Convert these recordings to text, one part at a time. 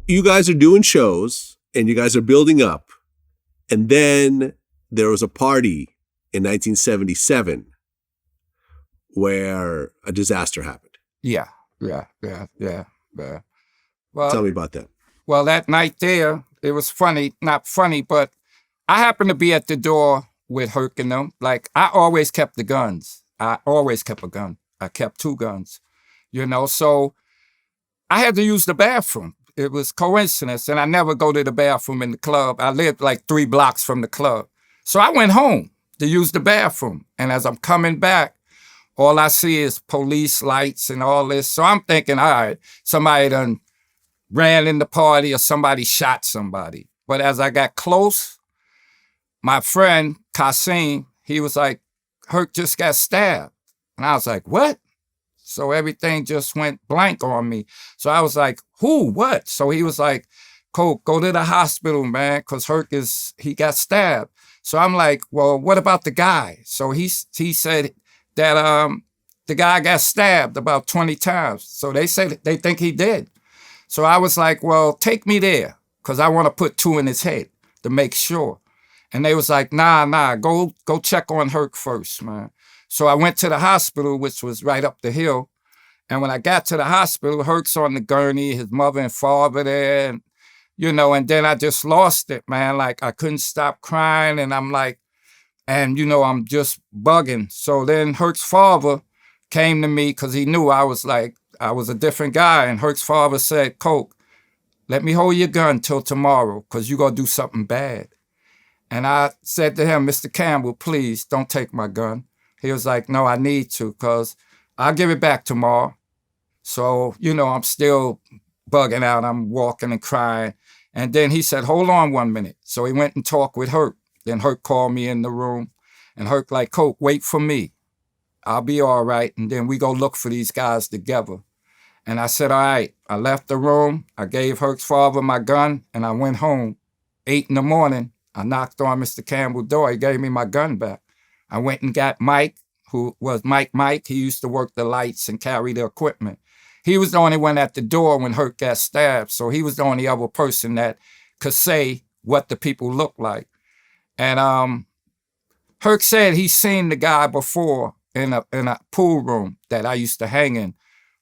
you guys are doing shows and you guys are building up. And then there was a party in 1977 where a disaster happened. Yeah. Well, tell me about that. Well, that night there, it was funny, not funny, but I happened to be at the door with Herc and them. Like, I always kept the guns. I always kept a gun. I kept 2 guns, so I had to use the bathroom. It was coincidence, and I never go to the bathroom in the club. I lived like 3 blocks from the club. So I went home to use the bathroom, and as I'm coming back, all I see is police lights and all this. So I'm thinking, all right, somebody done ran in the party or somebody shot somebody. But as I got close, my friend, Kasim, he was like, Herc just got stabbed. And I was like, what? So everything just went blank on me. So I was like, who, what? So he was like, Colt, go to the hospital, man, because Herc he got stabbed. So I'm like, well, what about the guy? So he said that the guy got stabbed about 20 times. So they said they think he did. So I was like, well, take me there, because I want to put 2 in his head to make sure. And they was like, nah, go check on Herc first, man. So I went to the hospital, which was right up the hill. And when I got to the hospital, Herc's on the gurney, his mother and father there, and, and then I just lost it, man. Like, I couldn't stop crying, and I'm like, and, I'm just bugging. So then Herc's father came to me because he knew I was a different guy. And Herc's father said, Colt, let me hold your gun till tomorrow, because you're going to do something bad. And I said to him, Mr. Campbell, please don't take my gun. He was like, no, I need to, because I'll give it back tomorrow. So, I'm still bugging out. I'm walking and crying. And then he said, hold on 1 minute. So he went and talked with Herc. Then Herc called me in the room. And Herc like, Colt, wait for me. I'll be all right. And then we go look for these guys together. And I said, all right. I left the room. I gave Herc's father my gun. And I went home. 8 a.m, I knocked on Mr. Campbell's door. He gave me my gun back. I went and got Mike, who was Mike. He used to work the lights and carry the equipment. He was the only one at the door when Herc got stabbed. So he was the only other person that could say what the people looked like. And Herc said he's seen the guy before in a pool room that I used to hang in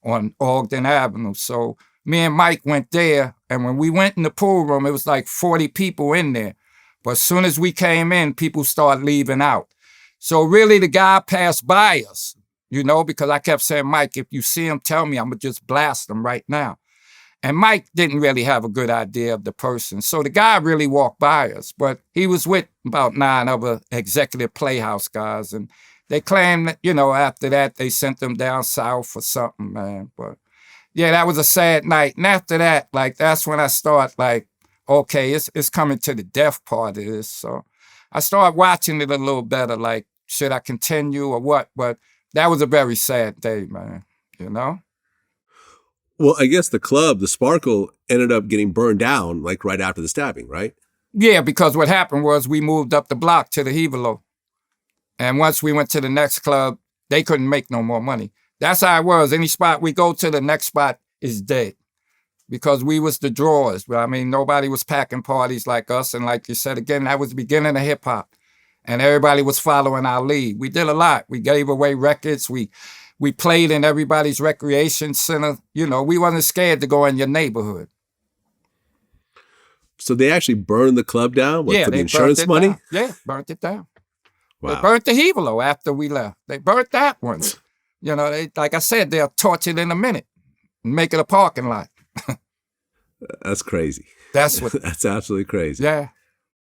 on Ogden Avenue. So me and Mike went there. And when we went in the pool room, it was like 40 people in there. But as soon as we came in, people started leaving out. So really the guy passed by us, because I kept saying, Mike, if you see him, tell me, I'm going to just blast him right now. And Mike didn't really have a good idea of the person. So the guy really walked by us, but he was with about 9 other executive playhouse guys. And they claimed that, after that, they sent them down south or something, man. But yeah, that was a sad night. And after that, that's when I start okay, it's coming to the death part of this. So I started watching it a little better, should I continue or what? But that was a very sad day, man, Well, I guess the club, the Sparkle, ended up getting burned down, right after the stabbing, right? Yeah, because what happened was we moved up the block to the Hevelo. And once we went to the next club, they couldn't make no more money. That's how it was. Any spot we go to, the next spot is dead. Because we was the drawers. I mean, nobody was packing parties like us. And like you said, again, that was the beginning of hip hop. And everybody was following our lead. We did a lot. We gave away records. We played in everybody's recreation center. We wasn't scared to go in your neighborhood. So they actually burned the club down? For the insurance money? Down. Yeah, burnt it down. Wow. They burnt the Hevelo after we left. They burnt that one. They, like I said, they'll torch it in a minute and make it a parking lot. That's crazy. That's what. That's absolutely crazy. Yeah,